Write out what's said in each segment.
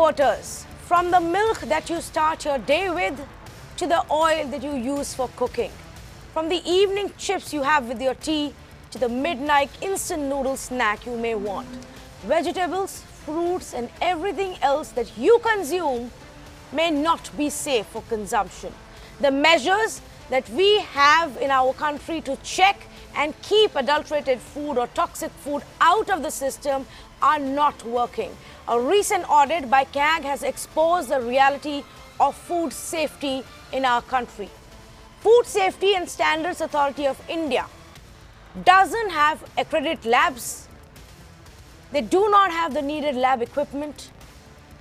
waters, from the milk that you start your day with to the oil that you use for cooking, from the evening chips you have with your tea to the midnight instant noodle snack you may want. Vegetables, fruits and everything else that you consume may not be safe for consumption. The measures that we have in our country to check and keep adulterated food or toxic food out of the system are not working. A recent audit by CAG has exposed the reality of food safety in our country. Food Safety and Standards Authority of India doesn't have accredited labs. They do not have the needed lab equipment.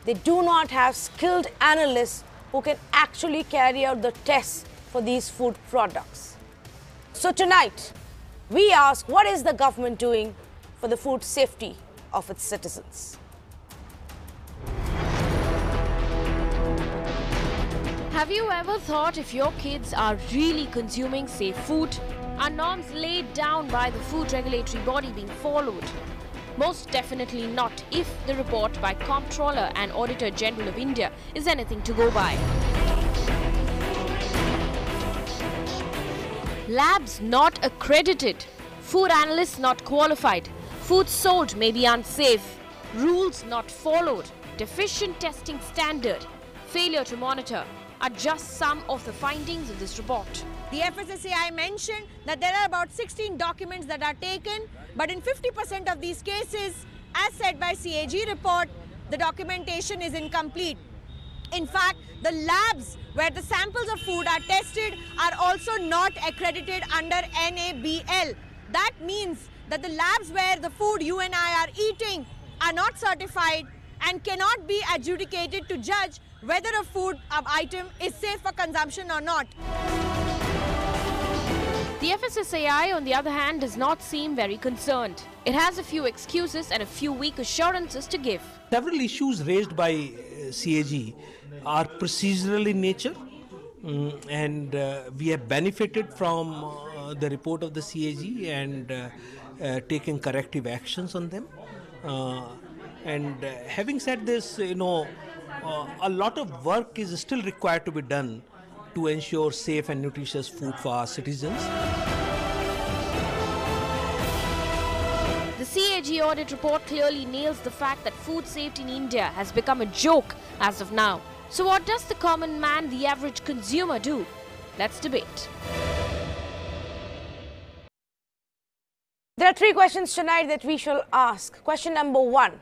They do not have skilled analysts who can actually carry out the tests for these food products. So tonight, we ask, what is the government doing for the food safety of its citizens? Have you ever thought if your kids are really consuming safe food? Are norms laid down by the food regulatory body being followed? Most definitely not if the report by Comptroller and Auditor General of India is anything to go by. Labs not accredited, food analysts not qualified, food sold may be unsafe, rules not followed, deficient testing standard, failure to monitor are just some of the findings of this report. The FSSAI mentioned that there are about 16 documents that are taken, but in 50% of these cases, as said by CAG report, the documentation is incomplete. In fact, the labs where the samples of food are tested are also not accredited under NABL. That means that the labs where the food you and I are eating are not certified and cannot be adjudicated to judge whether a food item is safe for consumption or not. The FSSAI, on the other hand, does not seem very concerned. It has a few excuses and a few weak assurances to give. Several issues raised by CAG are procedural in nature, and we have benefited from the report of the CAG and taken corrective actions on them. Having said this, a lot of work is still required to be done to ensure safe and nutritious food for our citizens. The CAG audit report clearly nails the fact that food safety in India has become a joke as of now. So what does the common man, the average consumer, do? Let's debate. There are three questions tonight that we shall ask. Question number one.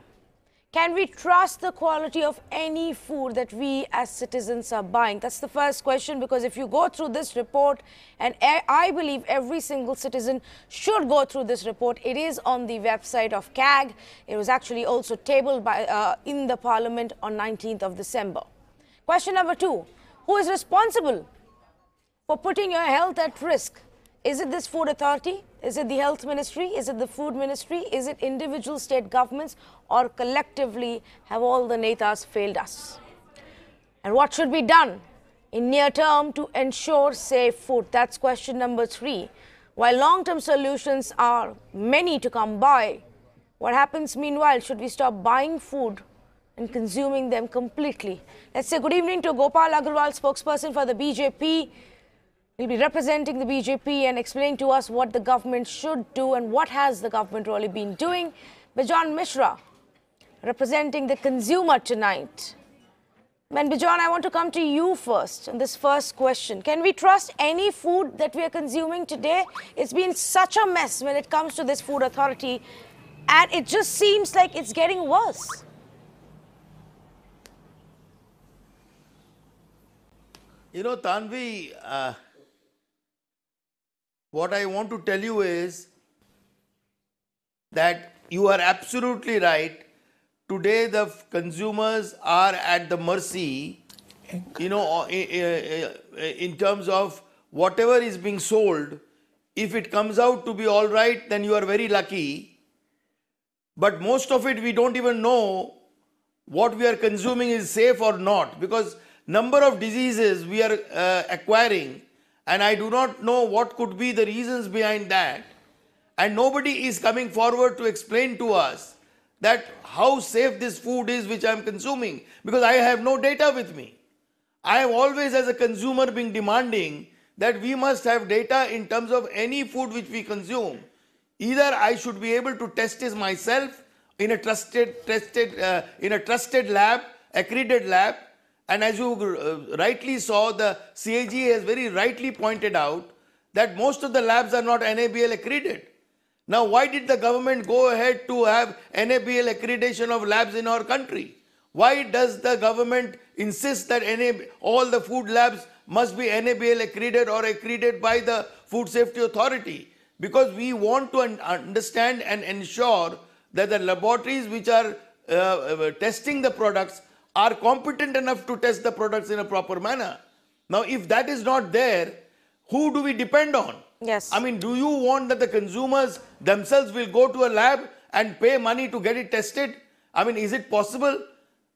Can we trust the quality of any food that we as citizens are buying? That's the first question, because if you go through this report, and I believe every single citizen should go through this report. It is on the website of CAG. It was actually also tabled by, in the Parliament on 19th of December. Question number two. Who is responsible for putting your health at risk? Is it this food authority? Is it the health ministry? Is it the food ministry? Is it individual state governments? Or collectively have all the netas failed us? And what should be done in near term to ensure safe food? That's question number three. While long-term solutions are many to come by, what happens meanwhile? Should we stop buying food and consuming them completely? Let's say good evening to Gopal Agarwal, spokesperson for the BJP. He'll be representing the BJP and explaining to us what the government should do and what has the government really been doing. Bijan Mishra, representing the consumer tonight. And Bijan, I want to come to you first on this first question. Can we trust any food that we are consuming today? It's been such a mess when it comes to this food authority, and it just seems like it's getting worse. You know, Tanvi, what I want to tell you is that you are absolutely right. Today, the consumers are at the mercy, in terms of whatever is being sold. If it comes out to be all right, then you are very lucky. But most of it, we don't even know what we are consuming is safe or not, because number of diseases we are acquiring, and I do not know what could be the reasons behind that. And nobody is coming forward to explain to us that how safe this food is which I am consuming, because I have no data with me. I have always, as a consumer, been demanding that we must have data in terms of any food which we consume. Either I should be able to test it myself in a trusted lab, accredited lab, and as you rightly saw, the CAG has very rightly pointed out that most of the labs are not NABL accredited. Now, why did the government go ahead to have NABL accreditation of labs in our country? Why does the government insist that all the food labs must be NABL accredited or accredited by the Food Safety Authority? Because we want to understand and ensure that the laboratories which are testing the products are competent enough to test the products in a proper manner. Now, if that is not there, who do we depend on? Yes. I mean, do you want that the consumers themselves will go to a lab and pay money to get it tested? I mean, is it possible?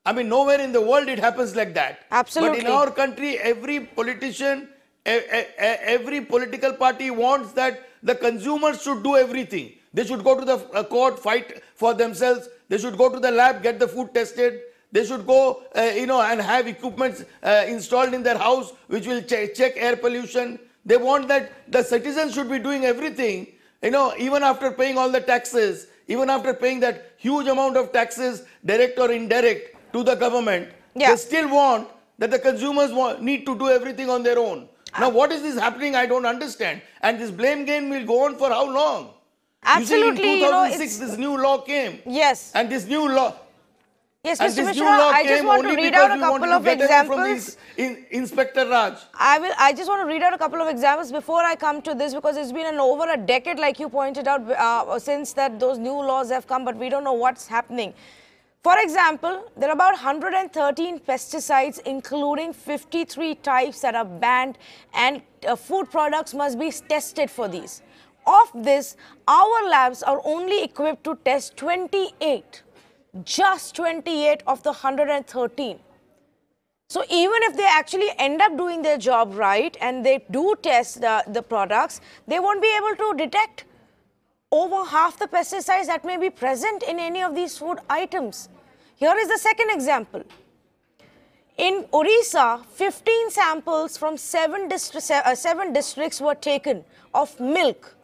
I mean, nowhere in the world it happens like that. Absolutely. But in our country, every politician, every political party wants that the consumers should do everything. They should go to the court, fight for themselves. They should go to the lab, get the food tested. They should go, and have equipment installed in their house which will check air pollution. They want that the citizens should be doing everything, even after paying all the taxes, even after paying that huge amount of taxes, direct or indirect, to the government. Yeah. They still want that the consumers need to do everything on their own. Now, what is this happening? I don't understand. And this blame game will go on for how long? Absolutely. You see, in 2006, this new law came. Yes. And this new law... Yes, And Mr. this Mishra, new law I just came want to only read because out a we wanted couple to of get away from examples. Inspector Raj. I just want to read out a couple of examples before I come to this, because it's been over a decade, like you pointed out, since those new laws have come, but we don't know what's happening. For example, there are about 113 pesticides, including 53 types that are banned, and food products must be tested for these. Of this, our labs are only equipped to test 28. Just 28 of the 113. So even if they actually end up doing their job right and they do test the products, they won't be able to detect over half the pesticides that may be present in any of these food items. Here is the second example. In Orissa, 15 samples from 7 districts were taken of milk.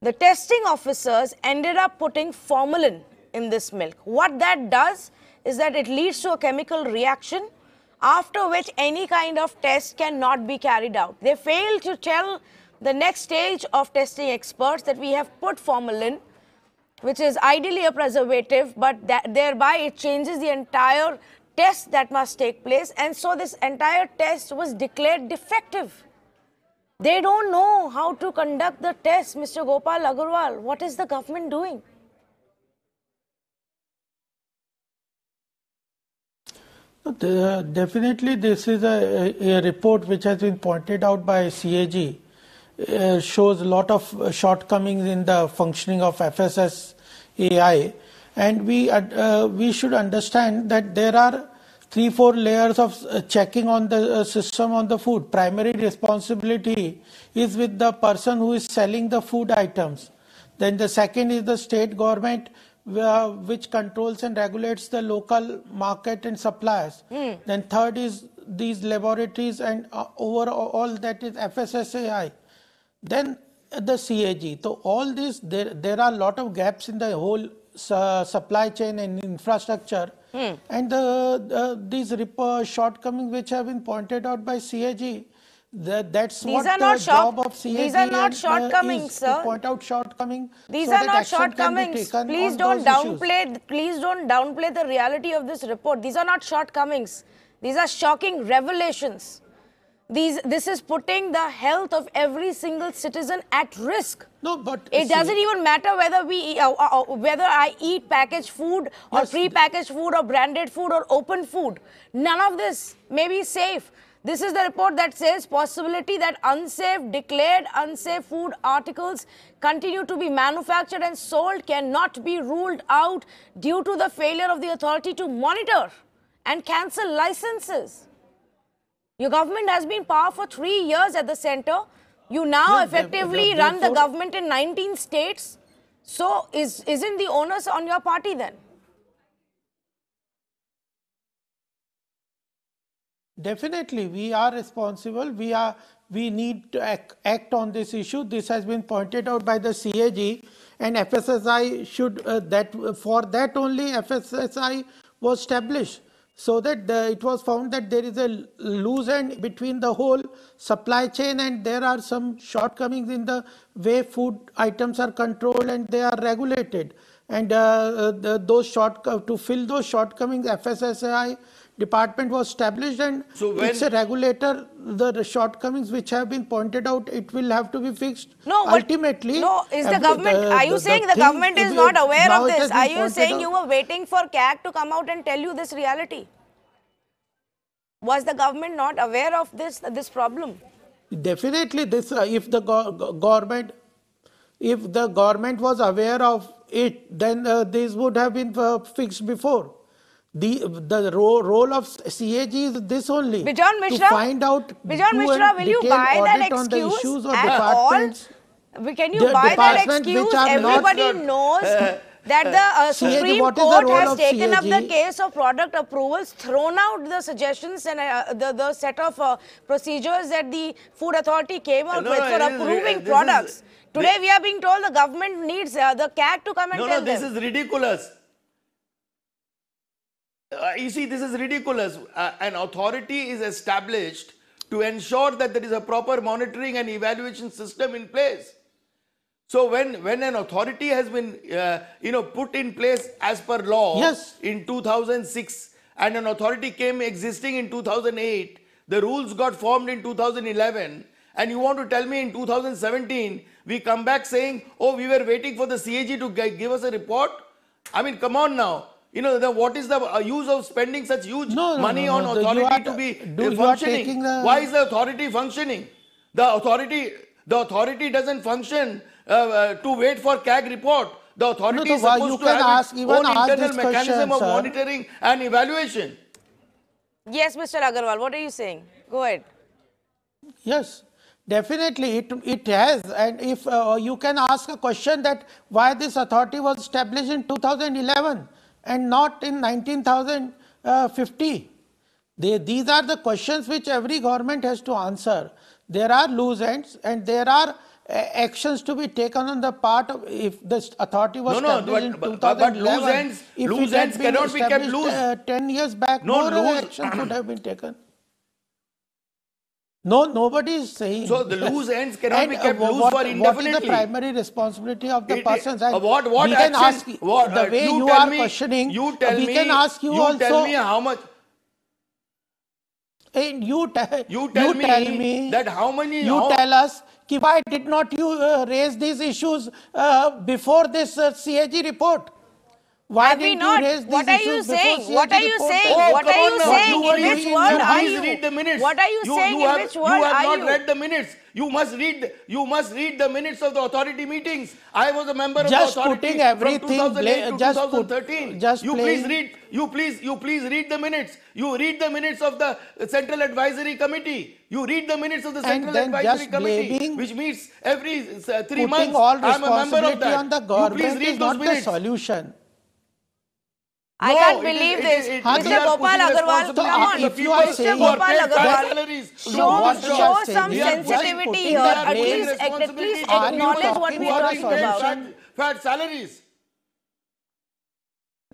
The testing officers ended up putting formalin in this milk. What that does is that it leads to a chemical reaction, after which any kind of test cannot be carried out. They fail to tell the next stage of testing experts that we have put formalin, which is ideally a preservative, but thereby it changes the entire test that must take place, and so this entire test was declared defective. They don't know how to conduct the test, Mr. Gopal Agarwal. What is the government doing? Definitely, this is a report which has been pointed out by CAG. Shows a lot of shortcomings in the functioning of FSSAI, and we should understand that there are 3-4 layers of checking on the system on the food. Primary responsibility is with the person who is selling the food items. Then the second is the state government, which controls and regulates the local market and suppliers. Then third is these laboratories, and overall that is FSSAI. Then the CAG. So all this, there are a lot of gaps in the whole supply chain and infrastructure. And these shortcomings which have been pointed out by CAG, that's what the job of CAG These are not shortcomings, sir. To point out shortcomings. These so are that not action can be shortcomings. taken Please on don't those issues. please don't downplay the reality of this report. These are not shortcomings. These are shocking revelations. This is putting the health of every single citizen at risk. No, but it doesn't even matter whether whether I eat packaged food or pre-packaged food or branded food or open food. None of this may be safe. This is the report that says possibility that declared unsafe food articles continue to be manufactured and sold cannot be ruled out due to the failure of the authority to monitor and cancel licenses. Your government has been in power for 3 years at the center. You now effectively run the government in 19 states. So isn't the onus on your party then? Definitely, we are responsible. We need to act on this issue. This has been pointed out by the CAG, and FSSI should for that only FSSI was established, so that it was found that there is a loose end between the whole supply chain, and there are some shortcomings in the way food items are controlled and they are regulated. And to fill those shortcomings, FSSAI department was established, and it's a regulator. The shortcomings which have been pointed out, it will have to be fixed. No, ultimately. No, is the government? Are you saying the government is not aware of this? Are you saying you were waiting for CAG to come out and tell you this reality? Was the government not aware of this problem? Definitely, this if the government was aware of it, then this would have been fixed before. The role of CAG is this only, Bijan Mishra, to find out, Bijan Mishra, will you buy that excuse at all? Can you buy that excuse? Everybody knows that the Supreme Court has taken up the case of product approvals, thrown out the suggestions and the set of procedures that the Food Authority came up with for approving products. Today we are being told the government needs the CAG to come and tell them. No, this is ridiculous. You see, this is ridiculous. An authority is established to ensure that there is a proper monitoring and evaluation system in place. So when an authority has been put in place as per law in 2006, and an authority came existing in 2008, the rules got formed in 2011, and you want to tell me in 2017 we come back saying, oh, we were waiting for the CAG to give us a report? I mean, come on now. What is the use of spending such huge money on authority to be functioning? Why is the authority functioning? The authority doesn't function to wait for CAG report. The authority is supposed to have its own internal mechanism of monitoring and evaluation. Yes, Mr. Agarwal, what are you saying? Go ahead. Yes. Definitely, it has. And if you can ask a question that why this authority was established in 2011 and not in 1950. These are the questions which every government has to answer. There are loose ends and there are actions to be taken on the part of, if the authority was established in 2011. But loose ends cannot be kept loose. 10 years back, more actions would have been taken. No, nobody is saying. So the loose ends cannot be kept loose for indefinitely. What is the primary responsibility of the persons? What we can action, ask the way you are questioning. You tell we me, can ask you also. Tell me how much. And you tell me that how many. You tell us. Why did not you raise these issues before this CAG report? Why did you raise these What are you saying? What are you saying? What are you saying? In which world are you? Please read the minutes. What are you saying? In which world are you? You have not read the minutes. You must read the minutes of the authority meetings. I was a member of the authority from 2008 to 2013. You please read the minutes. You read the minutes of the Central Advisory Committee. You read the minutes of the Central Advisory Committee, which meets every 3 months. I'm a member of that. On the government you please read those minutes. The solution. I can't believe this. Mr. Gopal Agarwal, come on. If you are saying show some sensitivity here. At least acknowledge what we are talking about. Fat salaries.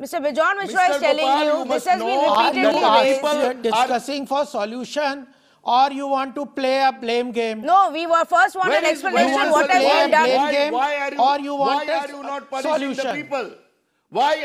Mr. Bijan Mishra is telling you this has been repeatedly raised. Discussing for solution, or you want to play a blame game? No, we were first want an explanation. What has been done? Why are you not punishing the people? Why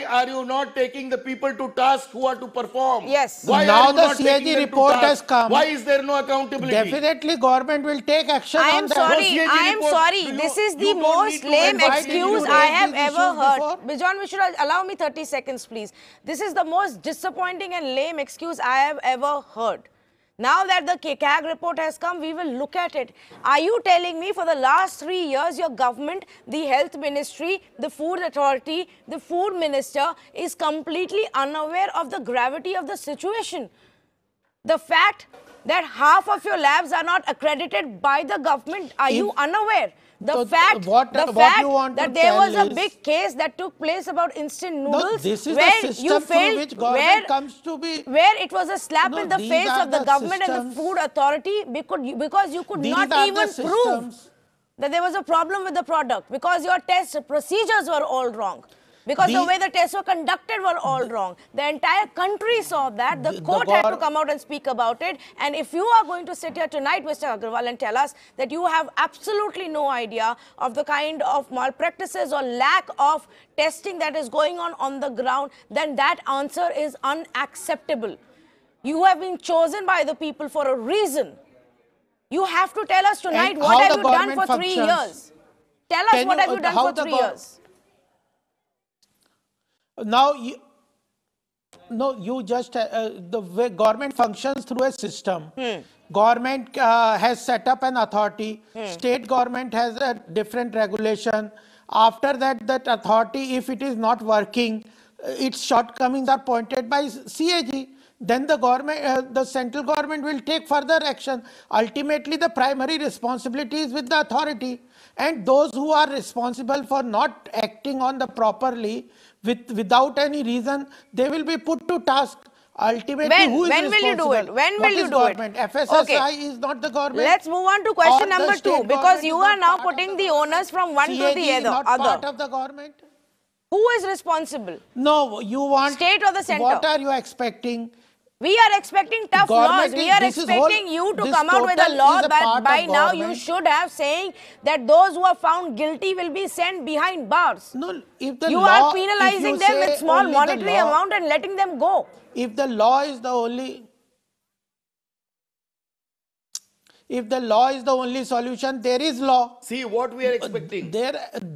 are you not taking the people to task who are to perform? Yes. Why now the CAG report has come. Why is there no accountability? Definitely government will take action on that. I am sorry. This is the most lame excuse I have ever heard. Bijan Mishra, allow me 30 seconds, please. This is the most disappointing and lame excuse I have ever heard. Now that the CAG report has come, we will look at it. Are you telling me for the last 3 years, your government, the health ministry, the food authority, the food minister is completely unaware of the gravity of the situation? The fact that half of your labs are not accredited by the government? Are you unaware? The fact that there was a big case that took place about instant noodles, this is where the system you through failed, which government comes to be. where it was a slap in the these face are of the the government and the systems. food authority because you could These not are even the prove systems. that there was a problem with the product, because your test procedures were all wrong, because the way the tests were conducted were all wrong. The entire country saw that. The court had to come out and speak about it. And if you are going to sit here tonight, Mr. Agarwal, and tell us that you have absolutely no idea of the kind of malpractices or lack of testing that is going on the ground, then that answer is unacceptable. You have been chosen by the people for a reason. You have to tell us tonight, And what how have the you done for government 3 functions. years? Tell us what have you done how for the 3 years? Now, the way government functions through a system. Government has set up an authority. State government has a different regulation. After that, that authority, if it is not working, its shortcomings are pointed by CAG. Then the government, the central government will take further action. Ultimately, the primary responsibility is with the authority. And those who are responsible for not acting on the properly, without any reason, they will be put to task. Ultimately, who is when will you do it? responsible? When What will you is do government? it? FSSI is not the government. Let's move on to question Or the number 2, state because government you is are not now part of putting the the onus from one to CAG the is not part other. of the government. Who is responsible? No, you want State or the center? What are you expecting? We are expecting tough laws. We are expecting you to come out with a law that by now you should have, saying that those who are found guilty will be sent behind bars. No, if the You law, are penalizing them with small monetary amount and letting them go. If the law is the only solution, there is law. See what we are expecting.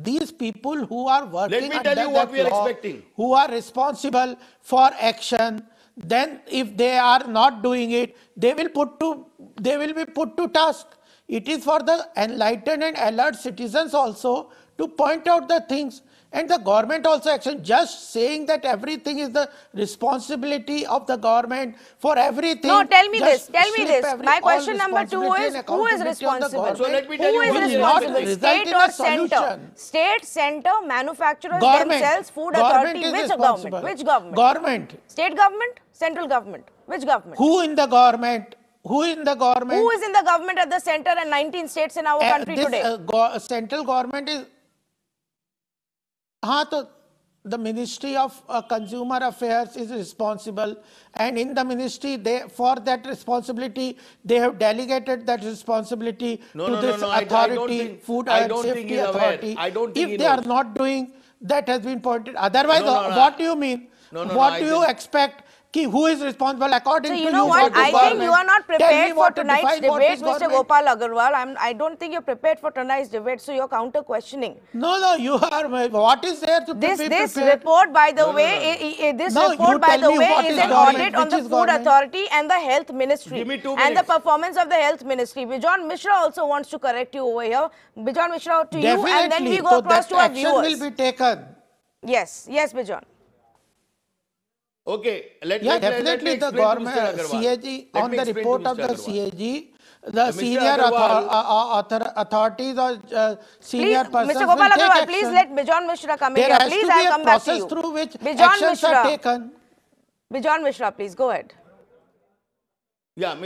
These people who are working. Let me tell you what we are expecting. Who are responsible for action. Then, if they are not doing it, they will be put to task. It is for the enlightened and alert citizens also to point out the things. And the government also action. Just saying that everything is the responsibility of the government for everything. No, tell me this. Tell me this. My question number 2 is, who is responsible? So let me tell Who you is what responsible? is State or center? State, center, manufacturers themselves, food authority. Which government? Which government? Government. State government? Central government? Which government? Who in the government? Who in the government? Who is in the government at the center and 19 states in our country today? Central government is... the Ministry of Consumer Affairs is responsible, and in the ministry, for that responsibility, they have delegated that responsibility to this authority, Food and Safety Authority. If they are not doing, that has been pointed. Otherwise, what do you mean? What do you expect? Who is responsible according to you? You know what? I think you are not prepared for tonight's debate, Mr. Gopal Agarwal. I don't think you're prepared for tonight's debate, so you're counter-questioning. No, you are. What is there to be prepared? This report, by the way, is an audit on the Food Authority and the Health Ministry. Give me 2 and the minutes. performance of the Health Ministry. Bijon Mishra also wants to correct you over here. Bijon Mishra, to you, and then we go across to our viewers. Action will be taken. Yes, Bijon. Okay, definitely the government, CAG, on the report of the CAG, the senior authorities or senior persons Mr. Gopal will take Agarwal, action. please let Bijon Mishra come in There here. has Please, to be I'll a come back to process you. through which Bijon actions are Mishra. taken. Bijon Mishra, please, go ahead. Yeah,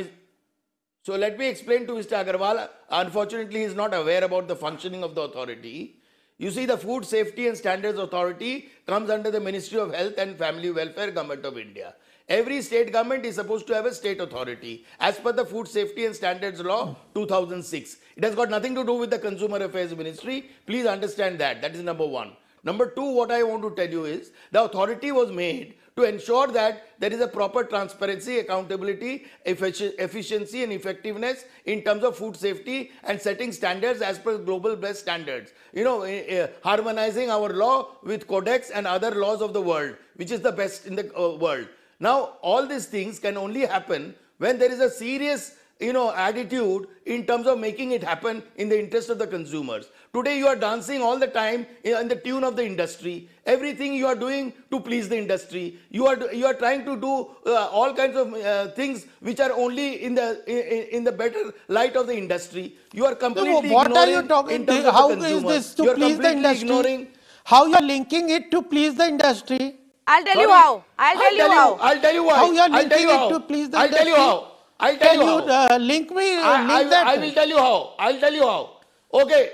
so let me explain to Mr. Agarwal. Unfortunately, he is not aware about the functioning of the authority. You see, the Food Safety and Standards Authority comes under the Ministry of Health and Family Welfare, Government of India. Every state government is supposed to have a state authority as per the Food Safety and Standards Law 2006. It has got nothing to do with the Consumer Affairs Ministry. Please understand that. That is number 1. Number 2, what I want to tell you is the authority was made to ensure that there is a proper transparency, accountability, efficiency and effectiveness in terms of food safety and setting standards as per global best standards. You know, harmonizing our law with codex and other laws of the world, which is the best in the world. Now, all these things can only happen when there is a serious attitude in terms of making it happen in the interest of the consumers. Today you are dancing all the time in the tune of the industry. Everything you are doing to please the industry. You are trying to do all kinds of things which are only in the better light of the industry. You are completely what are ignoring you talking? in terms of How the is consumer. this to You are please the completely industry? ignoring. How you are linking it to please the industry? I'll tell you Sorry? how. I'll tell you how. I'll tell you why. How you are I'll tell linking you it how. to please the I'll tell you industry? how. I'll tell you how. Link me? I Link that. will tell you how. I'll tell you how. Okay.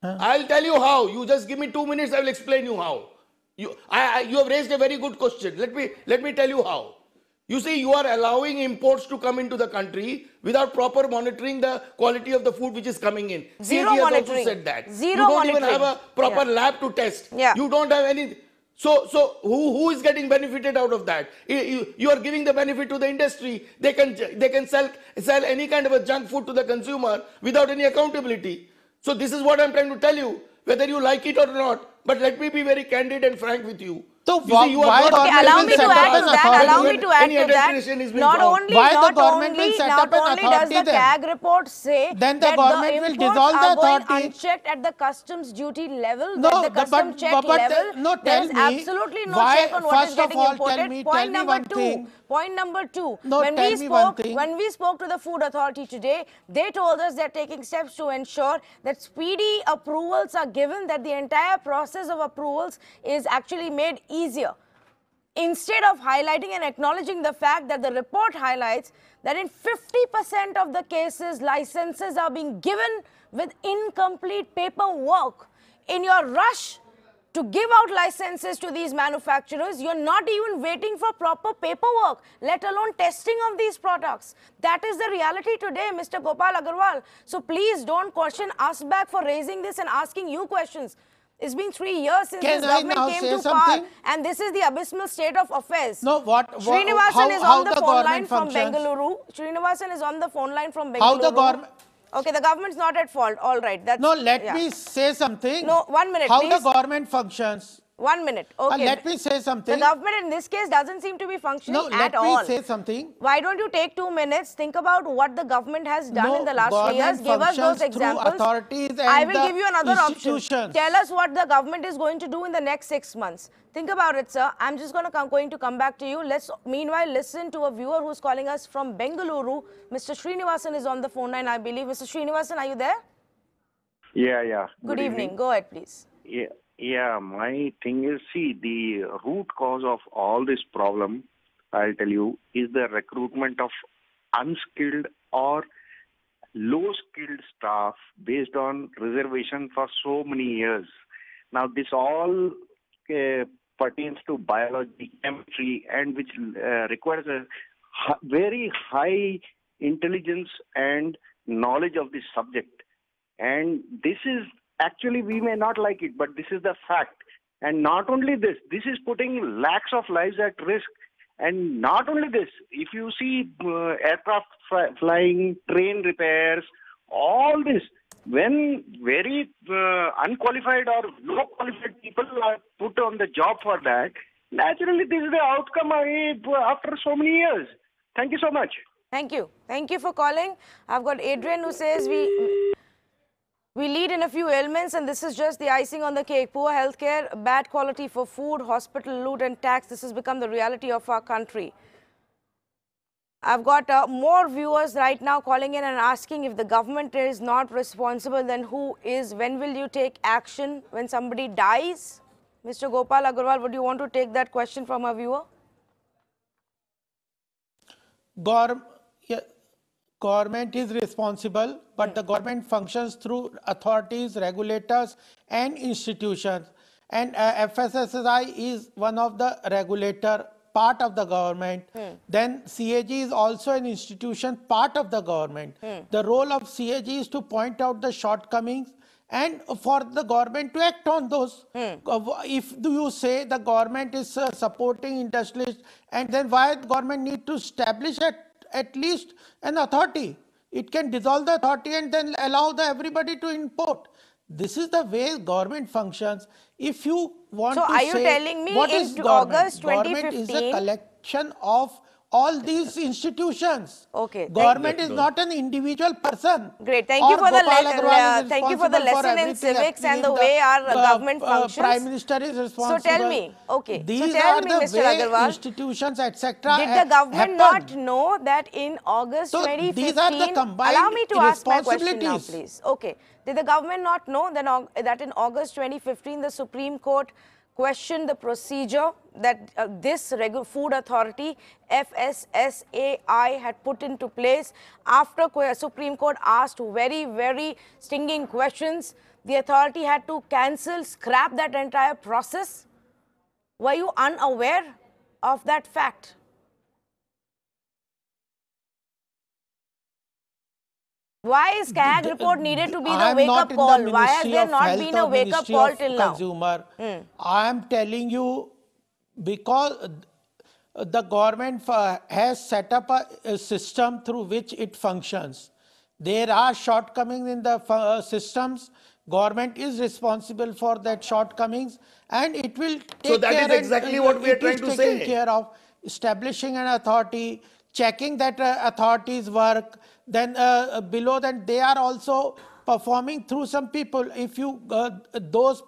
I'll tell you how. You just give me 2 minutes. I will explain you how. You have raised a very good question. Let me tell you how. You see, you are allowing imports to come into the country without proper monitoring the quality of the food which is coming in. Zero CAG has monitoring. also said that. Zero you don't monitoring. even have a proper lab to test. Yeah. You don't have any. So who is getting benefited out of that? You are giving the benefit to the industry. They can sell any kind of a junk food to the consumer without any accountability. So this is what I'm trying to tell you, whether you like it or not. But let me be very candid and frank with you. So You see, you are why not government Okay, allow will me to set up add an to that. authority? Allow me to add Any to that. adulteration is being Not found. only, Why the not government will only, set not up an only does authority the then? CAG report say Then the that government the will imports dissolve the are going authority. unchecked at the customs duty level, No, at the custom check level. no, There tell is me absolutely no why. check on what is First of getting all, imported. tell me Point number one two. thing. Point number two. No, when tell we me spoke, one thing. when we spoke to the Food Authority today, they told us they're taking steps to ensure that speedy approvals are given, that the entire process of approvals is actually made easier. Instead of highlighting and acknowledging the fact that the report highlights that in 50% of the cases, licenses are being given with incomplete paperwork. In your rush to give out licenses to these manufacturers, you're not even waiting for proper paperwork, let alone testing of these products. That is the reality today, Mr. Gopal Agarwal. So please don't question us back for raising this and asking you questions. It's been 3 years since Can this I government now came say to something? power, and this is the abysmal state of affairs. No, Srinivasan is how on the the phone line government from functions? Bengaluru. Srinivasan is on the phone line from Bengaluru. How the government? Okay, the government's not at fault. All right. That's, No, let yeah. me say something. No, 1 minute, How please. the government functions? 1 minute. Okay. Let me say something. The government in this case doesn't seem to be functioning No, let at all. me say something. Why don't you take 2 minutes, think about what the government has done in the last 3 years, government give us those functions through examples. authorities and I will the give you another option. institutions. Tell us what the government is going to do in the next 6 months. Think about it, sir. I'm just going to come back to you. Let's meanwhile listen to a viewer who's calling us from Bengaluru. Mr. Srinivasan is on the phone line, I believe. Mr. Srinivasan, are you there? Yeah. Good evening. Go ahead, please. Yeah, my thing is, see, the root cause of all this problem, I'll tell you, is the recruitment of unskilled or low-skilled staff based on reservation for so many years. Now, this all pertains to biology, chemistry, and which requires a very high intelligence and knowledge of this subject. And this is actually, we may not like it, but this is the fact. And not only this is putting lakhs of lives at risk. And not only this, if you see aircraft flying, train repairs, all this, when very unqualified or low qualified people are put on the job for that, naturally this is the outcome after so many years. Thank you so much. Thank you. Thank you for calling. I've got Adrian who says we lead in a few ailments, and this is just the icing on the cake. Poor healthcare, bad quality for food, hospital loot and tax. This has become the reality of our country. I've got more viewers right now calling in and asking, if the government is not responsible, then who is? When will you take action when somebody dies? Mr. Gopal Agarwal, would you want to take that question from a viewer? Government is responsible, but the government functions through authorities, regulators, and institutions. And FSSAI is one of the regulator part of the government. Then CAG is also an institution part of the government. The role of CAG is to point out the shortcomings and for the government to act on those. If you say the government is supporting industrialists, and then why the government need to establish at least an authority? It can dissolve the authority and then allow everybody to import. This is the way government functions. If you want so to are say, you telling me what in is government? August 2015? Government is a collection of all these institutions. Okay. Government is not an individual person. Great. Thank you Or for the Gopal Agarwal is thank you for the responsible lesson in everything civics and happening the in way our government functions. Prime Minister is responsible. So tell me, okay. These so tell are me, the Mr. way Agarwal, institutions, etc. did the government happen. not know that in August So 2015? these are the combined Allow me to ask my question now, responsibilities. please. Okay. Did the government not know that in August 2015 the Supreme Court questioned the procedure that this food authority FSSAI had put into place after Supreme Court asked very, very stinging questions? The authority had to cancel, scrap that entire process. Were you unaware of that fact? Why is CAG report needed to be the wake-up call? Why has there not been a wake-up call till now? Consumer. I am telling you, because the government has set up a system through which it functions. There are shortcomings in the systems. Government is responsible for that shortcomings, and it will take So that care is exactly what we are trying to say. Taking care of establishing an authority, checking that authorities work. Then below that, they are also performing through some people. If you those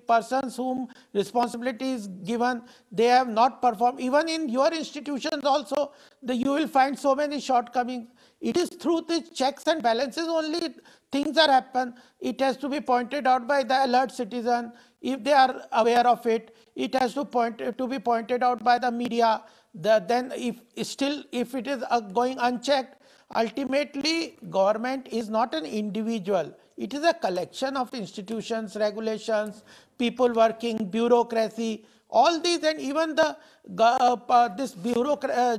persons whom responsibility is given, they have not performed. Even in your institutions also, you will find so many shortcomings. It is through the checks and balances only things are happen. It has to be pointed out by the alert citizen. If they are aware of it, it has to be pointed out by the media. Then if it is going unchecked, ultimately government is not an individual. It is a collection of institutions, regulations, people working, bureaucracy, all these, and even this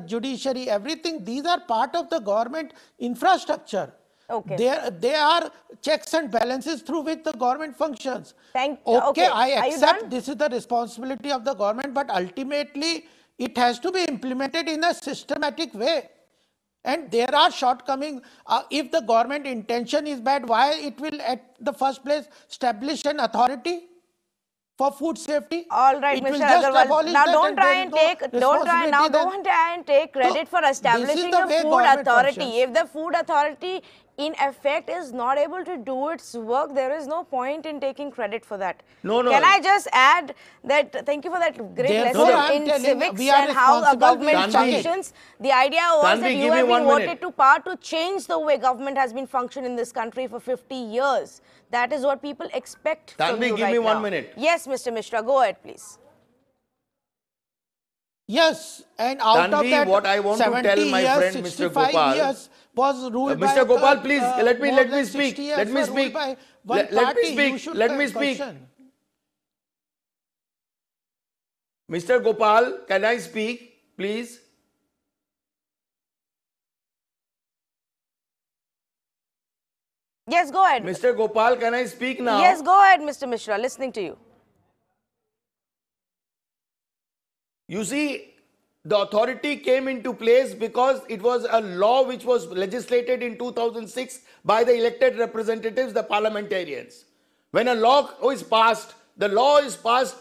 judiciary, everything, these are part of the government infrastructure. Okay. They are checks and balances through which the government functions. Okay, I accept this is the responsibility of the government, but ultimately it has to be implemented in a systematic way. And there are shortcomings. If the government intention is bad, why it will at the first place establish an authority for food safety? All right, Mr. Agarwal. Now don't try and take credit for establishing a food authority. If the food authority in effect is not able to do its work, there is no point in taking credit for that. No. Can I just add that, thank you for that great lesson in civics and how a government functions. The idea was that you have been voted to power to change the way government has been functioning in this country for 50 years. That is what people expect from you right now. Give me 1 minute. Yes, Mr. Mishra, go ahead, please. Yes, and out of that, what I want to tell my friend Mr. Gopal, years was ruled Mr. by Gopal, please let me speak. Let me speak. Let me speak. Mr. Gopal, can I speak, please? Yes, go ahead. Mr. Gopal, can I speak now? Yes, go ahead, Mr. Mishra. Listening to you. You see, the authority came into place because it was a law which was legislated in 2006 by the elected representatives, the parliamentarians. When a law is passed, the law is passed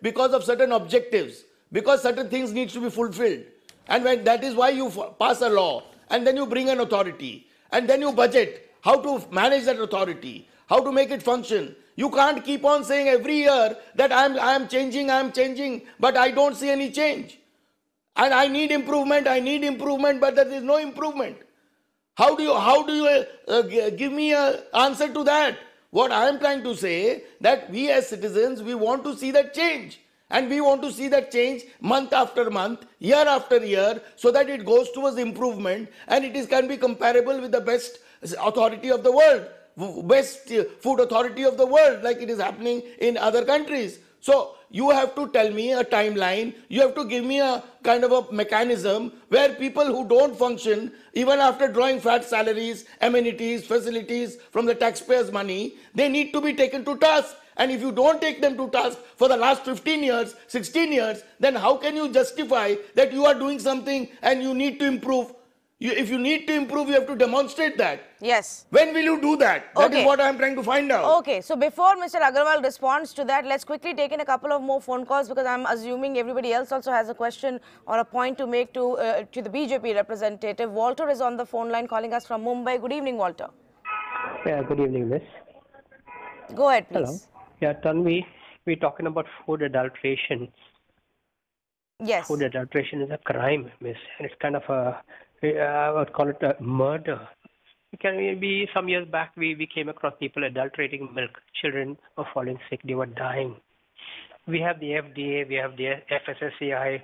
because of certain objectives, because certain things need to be fulfilled. And that is why you pass a law, and then you bring an authority, and then you budget how to manage that authority, how to make it function. You can't keep on saying every year that I am changing, but I don't see any change. And I need improvement, but there is no improvement. How do you give me an answer to that? What I am trying to say, that we as citizens, we want to see that change. And we want to see that change month after month, year after year, so that it goes towards improvement and can be comparable with the best authority of the world, best food authority of the world, like it is happening in other countries. So you have to tell me a timeline, you have to give me a kind of a mechanism where people who don't function, even after drawing fat salaries, amenities, facilities from the taxpayers' money, they need to be taken to task. And if you don't take them to task for the last 15 years, 16 years, then how can you justify that you are doing something and you need to improve? If you need to improve, you have to demonstrate that. Yes. When will you do that? That is Okay. what I am trying to find out. Okay, so before Mr. Agarwal responds to that, let's quickly take in a couple of more phone calls because I'm assuming everybody else also has a question or a point to make to the BJP representative. Walter is on the phone line calling us from Mumbai. Good evening, Walter. Yeah, good evening, miss. Go ahead, please. Hello. Yeah, Tanvi, we're talking about food adulteration. Yes. Food adulteration is a crime, miss, and it's kind of I would call it a murder. Maybe some years back we came across people adulterating milk. Children were falling sick, they were dying. We have the FDA, we have the FSSAI,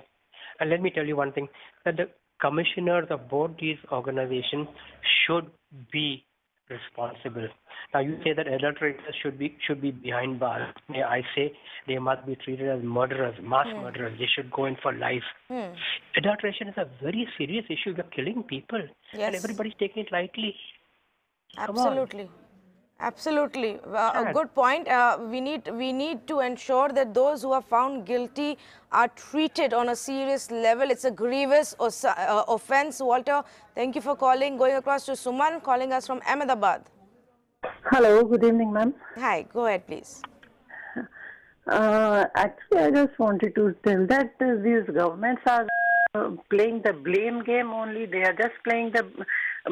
and let me tell you one thing, that the commissioners of both these organizations should be responsible. Now you say that adulterators should be behind bars. Yeah, I say they must be treated as murderers, mass murderers. They should go in for life. Adulteration is a very serious issue. You're killing people, and everybody's taking it lightly. Absolutely. Absolutely. A good point. We need to ensure that those who are found guilty are treated on a serious level. It's a grievous offense. Walter, thank you for calling. Going across to Suman, calling us from Ahmedabad. Hello, good evening, ma'am. Hi, go ahead, please. Actually, I just wanted to tell that these governments are playing the blame game only. They are just playing the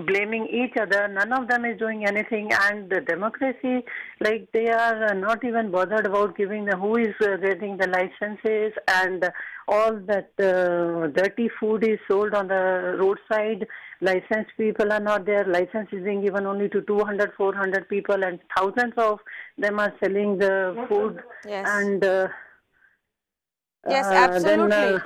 blaming each other. None of them is doing anything, and the democracy, like they are not even bothered about giving the who is getting the licenses, and all that dirty food is sold on the roadside. Licensed people are not there. License is being given only to 200, 400 people, and thousands of them are selling the food. Yes. And yes, absolutely. Then,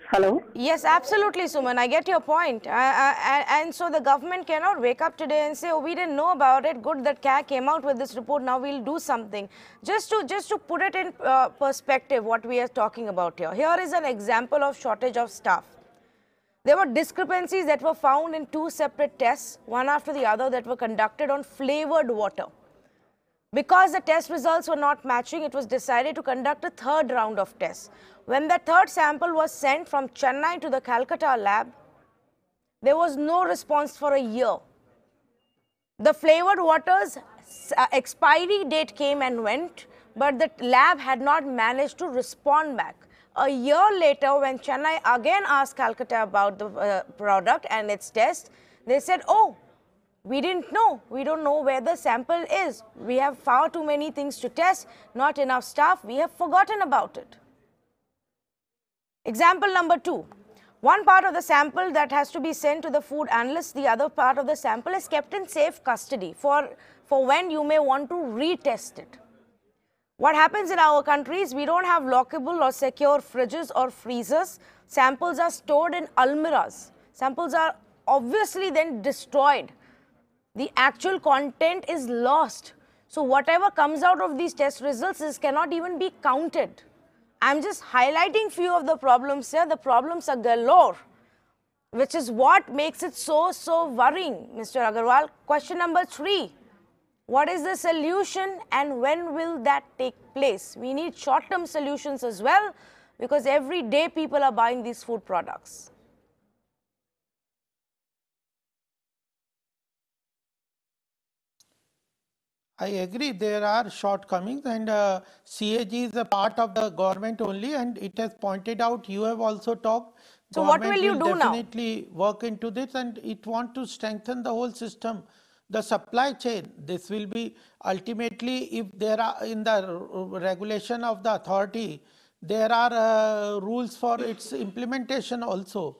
hello? Yes, absolutely, Suman. I get your point. And so the government cannot wake up today and say, oh, we didn't know about it. Good that CAA came out with this report. Now we'll do something. Just to put it in perspective, what we are talking about here. Here is an example of shortage of staff. There were discrepancies that were found in 2 separate tests, one after the other, that were conducted on flavored water. Because the test results were not matching, it was decided to conduct a 3rd round of tests. When the 3rd sample was sent from Chennai to the Calcutta lab, there was no response for a year. The flavored water's expiry date came and went, but the lab had not managed to respond back. A year later, when Chennai again asked Calcutta about the product and its test, they said, oh, we didn't know. We don't know where the sample is. We have far too many things to test, not enough staff. We have forgotten about it. Example number 2. One part of the sample that has to be sent to the food analyst, the other part of the sample is kept in safe custody for when you may want to retest it. What happens in our countries, we don't have lockable or secure fridges or freezers. Samples are stored in almirahs. Samples are obviously then destroyed. The actual content is lost. So whatever comes out of these test results cannot even be counted. I'm just highlighting few of the problems here. The problems are galore, which is what makes it so worrying, Mr. Agarwal. Question number 3. What is the solution and when will that take place? We need short-term solutions as well, because every day people are buying these food products. I agree, there are shortcomings, and CAG is a part of the government only, and it has pointed out, you have also talked. So what will you do now? Definitely work into this, and it want to strengthen the whole system. The supply chain, this will be ultimately, if there are in the regulation of the authority, there are rules for its implementation also.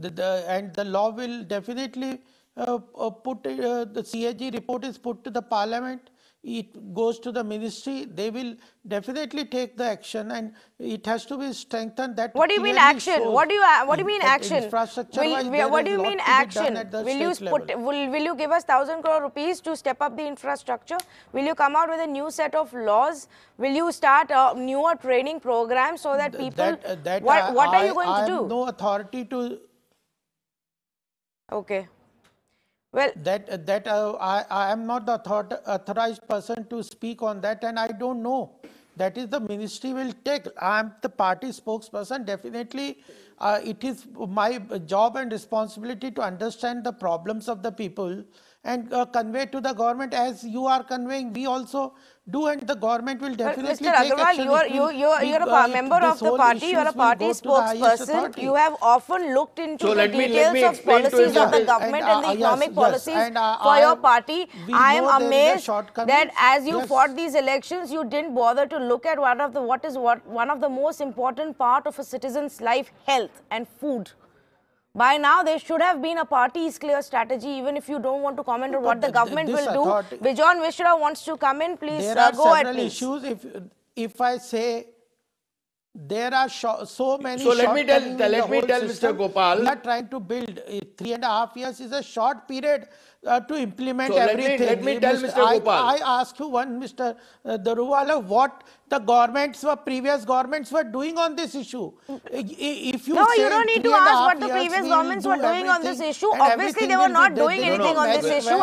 And the law will definitely the CAG report is put to the parliament, it goes to the ministry, they will definitely take the action, and it has to be strengthened. That what do you mean action? What do you mean action? Infrastructure what do you mean action? Will you give us 1,000 crore rupees to step up the infrastructure? Will you come out with a new set of laws? Will you start a newer training program so that people... what are you going to do? I have no authority to... Okay. Well, I am not the authorized person to speak on that, and I don't know that is the ministry will take. I am the party spokesperson. Definitely, it is my job and responsibility to understand the problems of the people and convey to the government as you are conveying. We also do, and the government will definitely Mr. take Agarwal, action. you're a member of the party, you're a party spokesperson. You have often looked into the details of policies of the government and the economic policies for your party. I am amazed that as you fought these elections, you didn't bother to look at one of the most important part of a citizen's life, health and food. By now, there should have been a party's clear strategy, even if you don't want to comment on what the government will do. Bijon Mishra wants to come in, please there are go ahead, several please. issues. If I say there are so many. So let me tell Mr. Gopal. We are trying to build 3.5 years is a short period to implement so everything. Let me tell Mr. Gopal. I ask you one, Mr. Daruwala, what the previous governments were doing on this issue. If you no, you don't need to ask what the previous governments were doing on this issue. Obviously, they were not doing anything on this issue.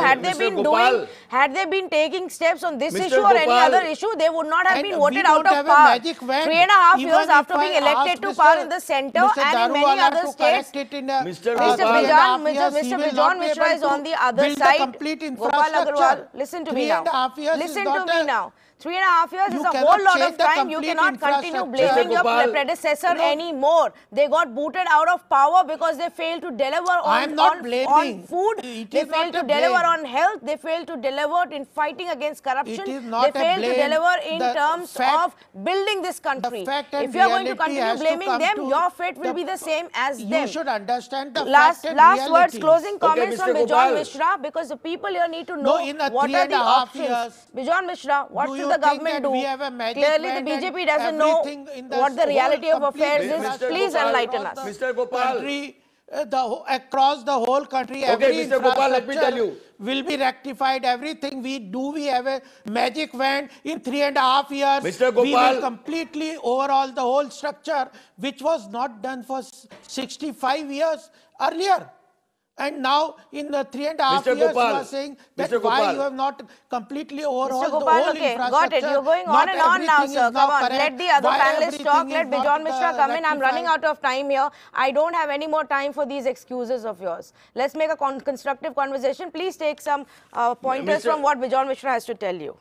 Had they been taking steps on this issue or any other issue, they would not have been voted out of power. 3.5 years after being elected to power in the centre and in many other states, Mr. Bijon Mishra is on the other side. Gopal Agarwal, listen to me now. Listen to me now. 3.5 years is a whole lot of time. You cannot continue blaming your predecessor anymore. They got booted out of power because they failed to deliver on food. They failed to deliver on health. They failed to deliver in fighting against corruption. They failed to deliver in terms of building this country. If you are going to continue blaming them, your fate will be the same as them. You should understand the last words, closing comments from Bijon Mishra, because the people here need to know what are the options. Bijon Mishra, what should the government do? Clearly, the BJP doesn't know what the reality of affairs is. Please enlighten us. Mr. Gopal. Across the whole country, every Mr. Gopal, let me tell you. will be rectified. Everything we have a magic wand in 3.5 years. Mr. Gopal, we will completely overhaul the whole structure, which was not done for 65 years earlier. And now, in the 3.5 years, you are saying that why you have not completely overhauled the whole infrastructure. Got it. You're going on and on now, sir. Come on. Let the other panelists talk. Let Bijon Mishra come in. I'm running out of time here. I don't have any more time for these excuses of yours. Let's make a constructive conversation. Please take some pointers from what Bijon Mishra has to tell you.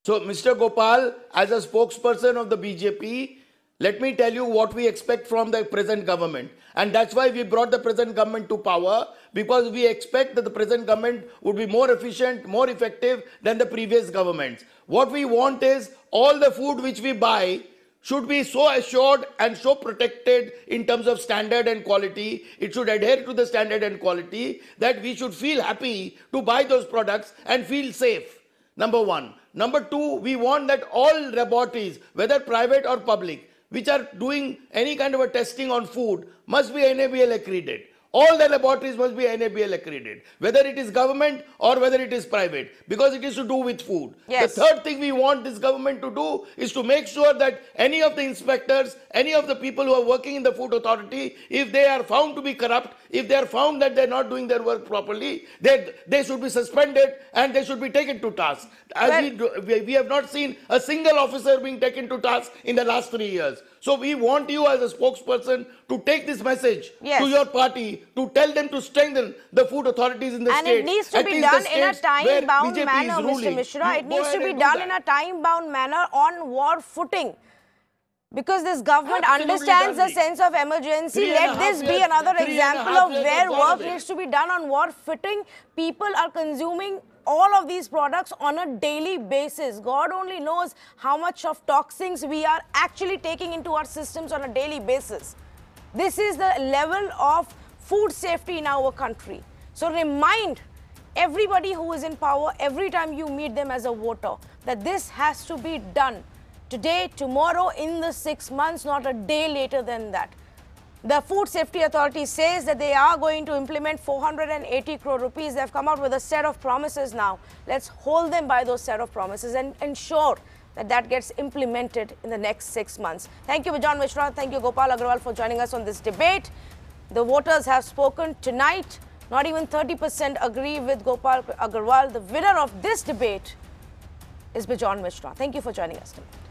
So, Mr. Gopal, as a spokesperson of the BJP, let me tell you what we expect from the present government. And that's why we brought the present government to power, because we expect that the present government would be more efficient, more effective than the previous governments. What we want is all the food which we buy should be so assured and so protected in terms of standard and quality. It should adhere to the standard and quality that we should feel happy to buy those products and feel safe. Number one. Number two, we want that all laboratories, whether private or public, which are doing any kind of a testing on food, must be NABL accredited. All the laboratories must be NABL accredited, whether it is government or whether it is private, because it is to do with food. Yes. The third thing we want this government to do is to make sure that any of the inspectors, any of the people who are working in the food authority, if they are found to be corrupt, if they are found that they are not doing their work properly, they should be suspended and they should be taken to task. As we have not seen a single officer being taken to task in the last 3 years. So we want you as a spokesperson to take this message to your party, to tell them to strengthen the food authorities in the state. And it needs to be done in a time-bound manner, Mr. Mishra. It needs to be done in a time-bound manner on war footing. Because this government understands the sense of emergency. Let this be another example of where work needs to be done on war footing. People are consuming all of these products on a daily basis. God only knows how much of toxins we are actually taking into our systems on a daily basis. This is the level of food safety in our country. So remind everybody who is in power every time you meet them as a voter that this has to be done today, tomorrow, in the 6 months, not a day later than that. The Food Safety Authority says that they are going to implement 480 crore rupees. They've come out with a set of promises now. Let's hold them by those set of promises and ensure that that gets implemented in the next 6 months. Thank you, Bijon Mishra. Thank you, Gopal Agarwal, for joining us on this debate. The voters have spoken tonight. Not even 30% agree with Gopal Agarwal. The winner of this debate is Bijon Mishra. Thank you for joining us today.